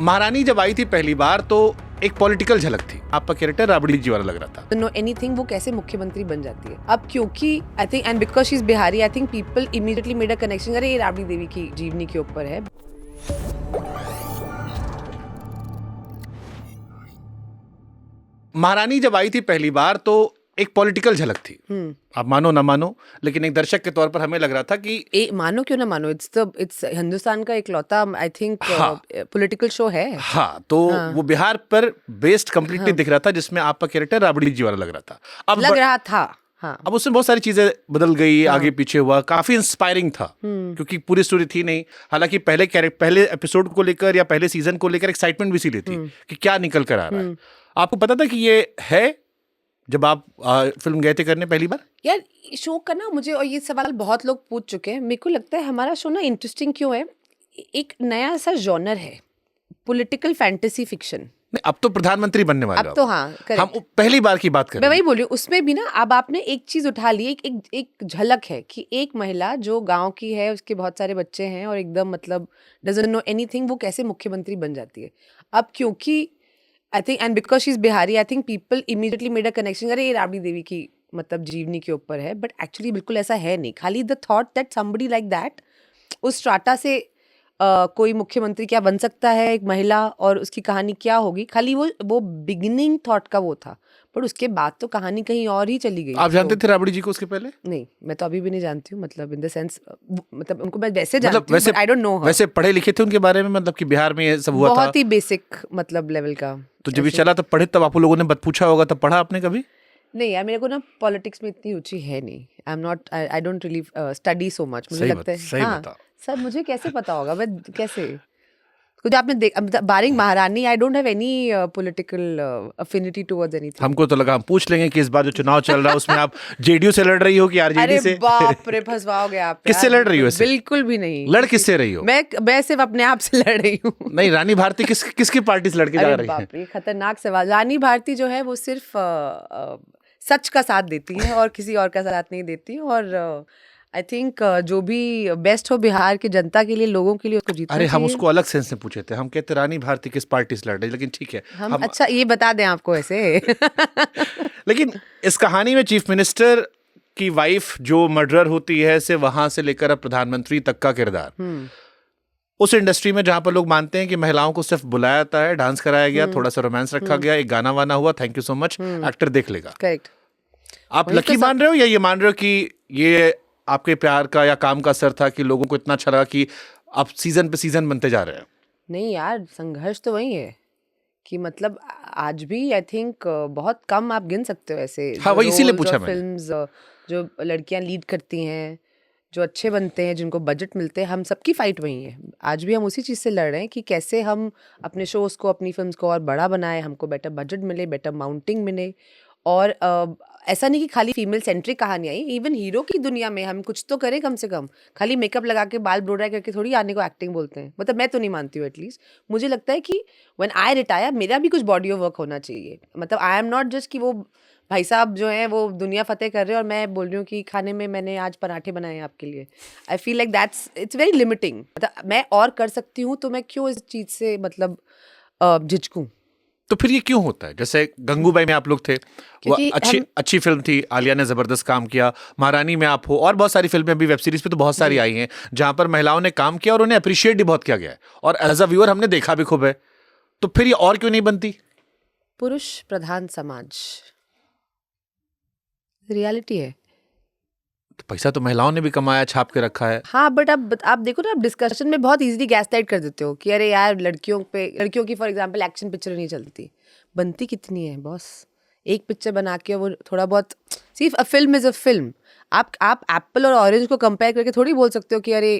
महारानी जब आई थी पहली बार तो एक पॉलिटिकल झलक थी। आपका कैरेक्टर राबड़ी जी वाला लग रहा था। नो एनीथिंग वो कैसे मुख्यमंत्री बन जाती है अब, क्योंकि I think and because she is Bihari, I think people immediately made a connection, अरे ये राबड़ी देवी की जीवनी के ऊपर है। महारानी जब आई थी पहली बार तो एक पॉलिटिकल झलक थी। आप मानो ना मानो, लेकिन एक दर्शक के तौर पर हमें लग रहा था कि मानो क्यों ना मानो, इट्स हिंदुस्तान का इकलौता आई थिंक पॉलिटिकल शो है। तो वो बिहार पर बेस्ड कंप्लीटली दिख रहा था, जिसमें आपका कैरेक्टर राबड़ी जी वाला लग रहा था। अब उसमें बहुत सारी चीजें बदल गई, आगे पीछे हुआ, काफी इंस्पायरिंग था क्योंकि पूरी स्टोरी थी नहीं। हालांकि पहले एपिसोड को लेकर या पहले सीजन को लेकर एक्साइटमेंट भी इसीलिए थी कि क्या निकल कर आ रहा है। आपको पता था कि ये है जब आप फिल्म गए थे करने पहली बार? यार शो का ना मुझे, और ये सवाल बहुत लोग पूछ चुके हैं, मेरे को लगता है हमारा शो ना इंटरेस्टिंग क्यों है, एक नया सा जॉनर है, पॉलिटिकल फैंटेसी फिक्शन। अब तो प्रधानमंत्री बनने वाले अब तो हाँ, हम पहली बार की बात कर रहे हैं। मैं वही बोल रही हूँ, उसमें भी ना अब आपने एक चीज उठा ली, एक झलक है कि एक महिला जो गांव की है, उसके बहुत सारे बच्चे हैं और एकदम मतलब डजंट नो एनीथिंग, वो कैसे मुख्यमंत्री बन जाती है अब, क्योंकि I think and because she is Bihari, I think people immediately made a connection, अरे ये राबड़ी देवी की मतलब जीवनी के ऊपर है। बट एक्चुअली बिल्कुल ऐसा है नहीं, खाली the thought that somebody like that, उस स्ट्राटा से कोई मुख्यमंत्री क्या बन सकता है, एक महिला, और उसकी कहानी क्या होगी, खाली वो बिगिनिंग थॉट का वो था, पर उसके बाद तो कहानी कहीं और ही चली गई। आप जानते थे राबड़ी जी को उसके पहले? नहीं, मैं तो अभी भी नहीं जानती हूँ, मतलब इन द सेंस, मतलब उनको मैं वैसे जानती हूँ, बट आई डोंट नो हर। वैसे पढ़े लिखे थे उनके बारे में, मतलब कि बिहार में ये सब हुआ था? बहुत ही बेसिक मतलब लेवल का। तो जब ये चला तब पढ़े, तब आप लोगों ने पूछा होगा, तब पढ़ा आपने कभी? नहीं यार, मेरे को ना पॉलिटिक्स में इतनी रुचि है नहीं, I don't really study so much. मुझे लगता है हाँ सर, मुझे कैसे पता होगा, मैं कैसे, कुछ आपने बारिंग महारानी, I don't have any political affinity towards anything. हमको तो लगा हम पूछ लेंगे कि इस बार जो चुनाव चल रहा है उसमें आप जेडीयू से लड़ रही हो कि आरजेडी से? अरे बाप रे, फंसवाओगे आप। किससे लड़ रही हो? बिल्कुल भी नहीं। लड़ किससे रही हो? मैं सिर्फ अपने आप से लड़ रही हूँ। नहीं, रानी भारती किसकी पार्टी से लड़के जा रही है? बाप रे, खतरनाक सवाल। रानी भारती जो है वो सिर्फ सच का साथ देती है और किसी और का साथ नहीं देती, और आई थिंक जो भी बेस्ट हो बिहार की जनता के लिए, लोगों के लिए, उसको जीतना चाहिए। अरे हम उसको अलग सेंस में पूछे थे, हम कहते रानी भारती किस पार्टी से लड़ रही, लेकिन ठीक है हम अच्छा ये बता दें आपको ऐसे। लेकिन इस कहानी में चीफ मिनिस्टर की वाइफ जो मर्डरर होती है, से वहां से लेकर अब प्रधानमंत्री तक का किरदार, उस इंडस्ट्री में जहां पर लोग मानते हैं कि महिलाओं को सिर्फ बुलाया जाता है, डांस कराया गया, थोड़ा सा रोमांस रखा गया, एक गाना वाना हुआ, thank you so much, actor देख लेगा। करेक्ट। आप लकी मान रहे हो या ये मान रहे हो कि ये आपके प्यार का या काम का असर था कि लोगों को इतना अच्छा लगा कि आप सीजन पे सीजन बनते जा रहे हैं? नहीं यार, संघर्ष तो वही है कि मतलब आज भी आई थिंक बहुत कम आप गिन सकते हो ऐसे। हाँ, वही इसीलिए पूछा मैंने। फिल्म्स जो लड़कियां लीड करती हैं, जो अच्छे बनते हैं, जिनको बजट मिलते हैं, हम सबकी फाइट वही है। आज भी हम उसी चीज़ से लड़ रहे हैं कि कैसे हम अपने शोज़ को, अपनी फिल्म्स को और बड़ा बनाए, हमको बेटर बजट मिले, बेटर माउंटिंग मिले, और ऐसा नहीं कि खाली फीमेल सेंट्रिक कहानी आई, इवन हीरो की दुनिया में हम कुछ तो करें कम से कम। खाली मेकअप लगा के, बाल ब्लो ड्राई करके थोड़ी आने को एक्टिंग बोलते हैं, मतलब मैं तो नहीं मानती हूँ। एटलीस्ट मुझे लगता है कि व्हेन आई रिटायर मेरा भी कुछ बॉडी ऑफ वर्क होना चाहिए। मतलब आई एम नॉट जस्ट कि वो भाई साहब जो हैं वो दुनिया फतेह कर रहे हैं और मैं बोल रही हूँ कि खाने में मैंने आज पराठे बनाए हैं आपके लिए। I feel like that's it's very limiting. मतलब मैं और कर सकती हूँ, तो मैं क्यों इस चीज़ से मतलब झिझकूँ? तो फिर ये क्यों होता है? जैसे गंगूबाई में आप लोग थे, वो अच्छी फिल्म थी, आलिया ने जबरदस्त काम किया। महारानी में आप हो, और बहुत सारी फिल्में अभी वेब सीरीज पे तो बहुत सारी आई हैं जहां पर महिलाओं ने काम किया और उन्हें अप्रिशिएट भी बहुत किया गया है, और एज अ व्यूअर हमने देखा भी खूब है। तो फिर ये और क्यों नहीं बनती? पुरुष प्रधान समाज, रियलिटी है। तो पैसा तो महिलाओं ने भी कमाया, छाप के रखा है। हाँ, बट अब आप देखो ना, आप डिस्कशन में बहुत इजीली गैसलाइट कर देते हो कि अरे यार लड़कियों की फॉर एग्जांपल एक्शन पिक्चर नहीं चलती। बनती कितनी है बॉस, एक पिक्चर बना के वो थोड़ा बहुत, सिर्फ a film is a film. आप एप्पल और ऑरेंज को कंपेयर करके थोड़ी बोल सकते हो कि अरे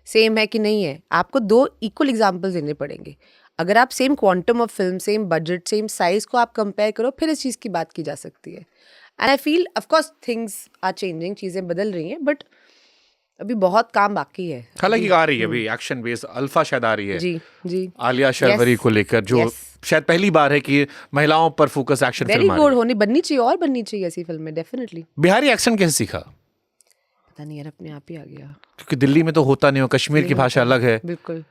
सेम है कि नहीं है। आपको दो इक्वल एग्जाम्पल्स देने पड़ेंगे। अगर आप same quantum of film, same budget, same size को आप कंपेयर करो, फिर इस चीज़ की बात की जा सकती है। And I feel of course things are changing, चीज़ें बदल रही हैं, बट अभी बहुत काम बाकी है। हालांकि आ रही है अभी एक्शन बेस्ड अल्फा शायद आ रही है जी आलिया शर्वरी को लेकर, जो शायद पहली बार है कि महिलाओं पर फोकस एक्शन फिल्म आ रही है। बननी चाहिए और बननी चाहिए ऐसी फिल्में, डेफिनेटली। बिहारी एक्शन कैसे सीखा? पता नहीं यार, अपने आप ही आ गया। क्योंकि दिल्ली में तो होता नहीं हो, कश्मीर की भाषा अलग है। बिल्कुल।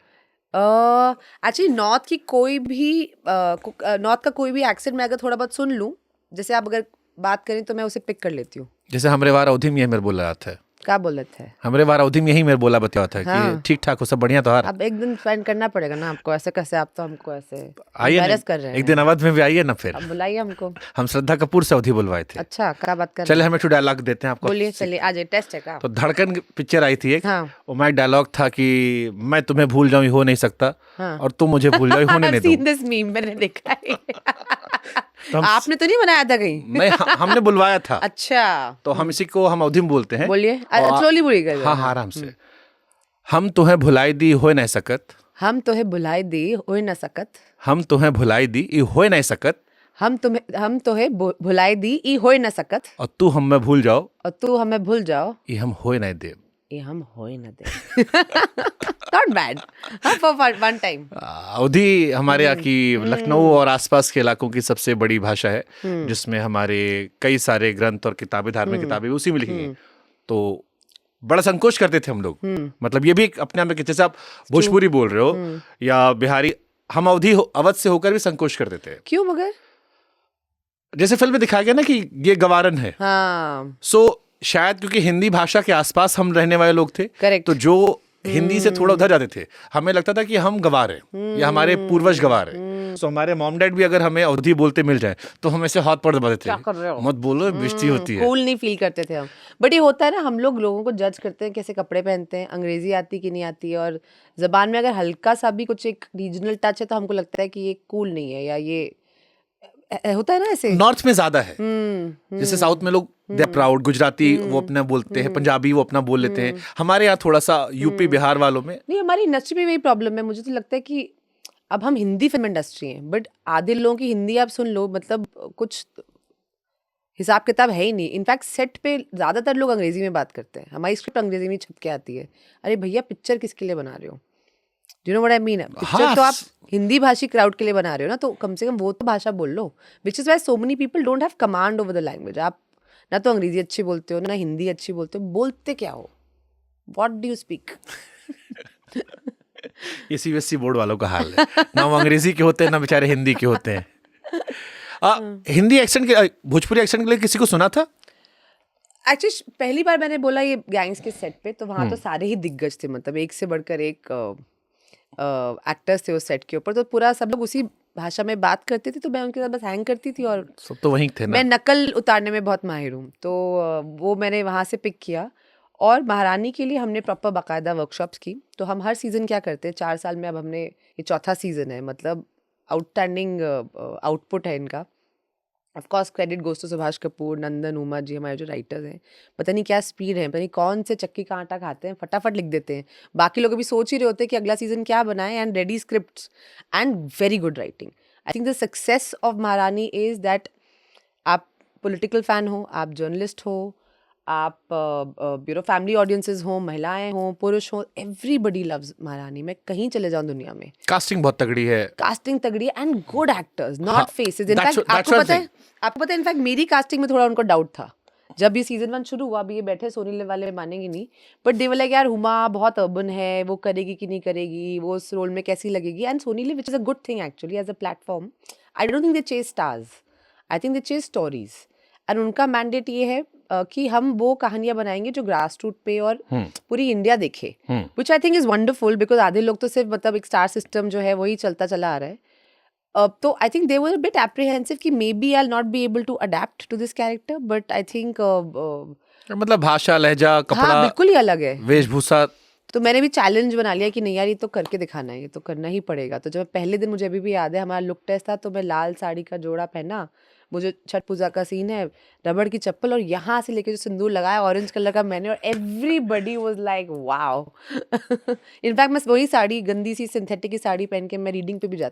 एक्चुअली नॉर्थ की कोई भी नॉर्थ का कोई भी एक्सेंट मैं अगर थोड़ा बहुत सुन लूँ, जैसे आप अगर बात करें तो मैं उसे पिक कर लेती हूँ. जैसे हमरे वार अवधि में ये मेरे बोल रहा था. क्या बोले थे? हमरे वार अवधि में यही मेरे बोला बताया था कि ठीक ठाक हो, सब बढ़िया. तो अब एक दिन स्पेंड करना पड़ेगा ना आपको. ऐसे कैसे आप तो हमको ऐसे आइए embarrass कर रहे हैं. एक दिन अवध में भी आइए ना. फिर अब बुलाइए हमको. हम श्रद्धा कपूर से अवधि बुलवाए थे. अच्छा, क्या बात कर रहे चले हम एक डायलॉग देते हैं आपको. बोलिए, चलिए आ जाइए. टेस्ट है का? तो धड़कन पिक्चर आई थी एक. हाँ. वो मैं डायलॉग था कि मैं तुम्हें भूल जाऊं हो नहीं सकता. हाँ. और तुम मुझे भूल जाओ होने नहीं seen this meme, मैंने देखा है. आपने तो नहीं बनाया था कहीं? नहीं, हमने बुलवाया था. अच्छा. तो हम इसी को हम अवधि में बोलते हैं. बोलिए, स्लोली बोलिएगा. हाँ हाँ, आराम से. हम तुम्हें भुलाई दी हो नहीं सकत. हम तुम्हें भुलाई दी हो न सकत. हम तुम्हें भुलाई दी ई हो नहीं सकत. हम तुम्हें भुलाई दी ई हो न सकत. और तू हमें भूल जाओ. और तू हमें भूल जाओ. ये हम हो नहीं दे. ये हम हो ही न दे. Not bad. For one time. अवधि हमारे यहाँ की लखनऊ और आसपास के इलाकों की सबसे बड़ी भाषा है, जिसमें हमारे कई सारे ग्रंथ और किताबें, धार्मिक किताबें उसी में लिखी गई. तो बड़ा संकोच करते थे हम लोग. मतलब ये भी अपने आप में, जैसे आप भोजपुरी बोल रहे हो या बिहारी, हम अवध से होकर भी संकोच करते थे. क्यों मगर? जैसे फिल्म में दिखाया गया ना कि ये गवारन है. हाँ. सो शायद क्योंकि हिंदी भाषा के आसपास हम रहने वाले लोग थे. Correct. तो जो हिंदी से थोड़ा उधर जाते थे, हमें लगता था कि हम गवार हैं या हमारे पूर्वज गवार हैं. सो हमारे मॉम डैड भी अगर हमें अवधि बोलते मिल जाए तो हम ऐसे हाथ पड़ दबाते थे, मत बोलो, बेइज्जती होती है. कूल नहीं फील करते थे हम. बट ये होता है ना, हम लोगों को जज करते हैं कैसे कपड़े पहनते हैं, अंग्रेजी आती कि नहीं आती, और जबान में अगर हल्का सा भी कुछ एक रीजनल टच है तो हमको लगता है कि ये कूल नहीं है, या ये होता है ना ऐसे. नॉर्थ में ज्यादा है. जैसे साउथ में लोग दे प्राउड, गुजराती वो अपना बोलते हैं, पंजाबी वो अपना बोल लेते हैं. हमारे यहाँ थोड़ा सा यूपी बिहार वालों में नहीं. हमारी इंडस्ट्री में वही प्रॉब्लम है. मुझे तो लगता है कि अब हम हिंदी फिल्म इंडस्ट्री हैं, बट आधे लोगों की हिंदी आप सुन लो, मतलब कुछ हिसाब किताब है ही नहीं. इनफैक्ट सेट पे ज्यादातर लोग अंग्रेजी में बात करते हैं. हमारी स्क्रिप्ट अंग्रेजी में छप के आती है. अरे भैया, पिक्चर किसके लिए बना रहे हो? Do you know what I mean? Picture तो आप हिंदी भाषी क्राउड के लिए बना रहे हो ना, तो कम से कम वो तो भाषा बोल लो. Which is why so many people don't have command over the language. आप ना तो अंग्रेजी अच्छी बोलते हो, ना हिंदी अच्छी बोलते हो. बोलते क्या हो? What do you speak? ये सीबीएसई बोर्ड वालों का हाल है. ना वो अंग्रेजी के होते हैं, ना बेचारे हिंदी के होते हैं. हिंदी एक्सेंट के, भोजपुरी एक्सेंट के लिए किसी को सुना था? एक्चुअली पहली बार मैंने बोला ये गैंग्स के सेट पे, तो वहाँ तो सारे ही दिग्गज थे. मतलब एक से बढ़कर एक एक्टर्स थे उस सेट के ऊपर. तो पूरा सब लोग उसी भाषा में बात करते थे, तो मैं उनके साथ बस हैंग करती थी. और सब तो वहीं थे ना. मैं नकल उतारने में बहुत माहिर हूँ, तो वो मैंने वहाँ से पिक किया. और महारानी के लिए हमने प्रॉपर बाकायदा वर्कशॉप्स की. तो हम हर सीज़न क्या करते हैं, 4 साल में अब हमने, ये चौथा सीज़न है, मतलब आउटस्टैंडिंग आउटपुट है इनका. Of course credit goes to Subhash Kapoor, Nandan, Uma ji, हमारे जो राइटर्स हैं. पता नहीं क्या स्पीड है, पता नहीं कौन से चक्की का आटा खाते हैं, फटाफट लिख देते हैं. बाकी लोग अभी सोच ही रहे होते हैं कि अगला सीज़न क्या बनाए, and ready scripts and very good writing. I think the success of महारानी इज़ दैट आप पॉलिटिकल फ़ैन हो, आप जर्नलिस्ट हो, आप फैमिली ऑडियंसेस हो, महिलाएं हो, पुरुष हो, एवरीबडी लव्स महारानी. मैं कहीं चले जाऊं दुनिया में, कास्टिंग बहुत तगड़ी है. कास्टिंग तगड़ी है, and good actors, not faces. In fact आपको पता है इनफैक्ट मेरी कास्टिंग में थोड़ा उनको डाउट था. जब ये सीजन 1 शुरू हुआ, अभी ये बैठे सोनी वाले मानेंगे नहीं, बट दे वर लाइक यार हुमा बहुत अर्बन है, वो करेगी कि नहीं करेगी, वो उस रोल में कैसी लगेगी. And Sony LIV, which is a good thing actually as a platform. I don't think they chase stars, I think they chase stories. And उनका मैंडेट ये है कि हम वो कहानियां बनाएंगे जो ग्रास रूट पे और पूरी इंडिया देखे, which I think is wonderful. Because आधे लोग तो सिर्फ मतलब एक स्टार सिस्टम जो है वही चलता चला आ रहा है. तो I think they were a bit apprehensive कि maybe I will not be able to adapt to this character, but I think मतलब भाषा, लहजा, कपड़ा, हाँ, बिल्कुल ही अलग है, वेशभूषा. तो मैंने भी चैलेंज बना लिया कि नहीं यार, ये तो करके दिखाना है, ये तो करना ही पड़ेगा. तो जब पहले दिन, मुझे अभी भी याद है, हमारा लुक टेस्ट था, तो मैं लाल साड़ी का जोड़ा पहना, मुझे छठ पूजा का सीन है, रबड़ की चप्पल, और यहाँ से लेके जो सिंदूर लगाया ऑरेंज कलर का मैंने, और everybody was like wow. In fact मैं वही साड़ी, गंदी सी सिंथेटिक की साड़ी पहन के मैं रीडिंग पे भी जाती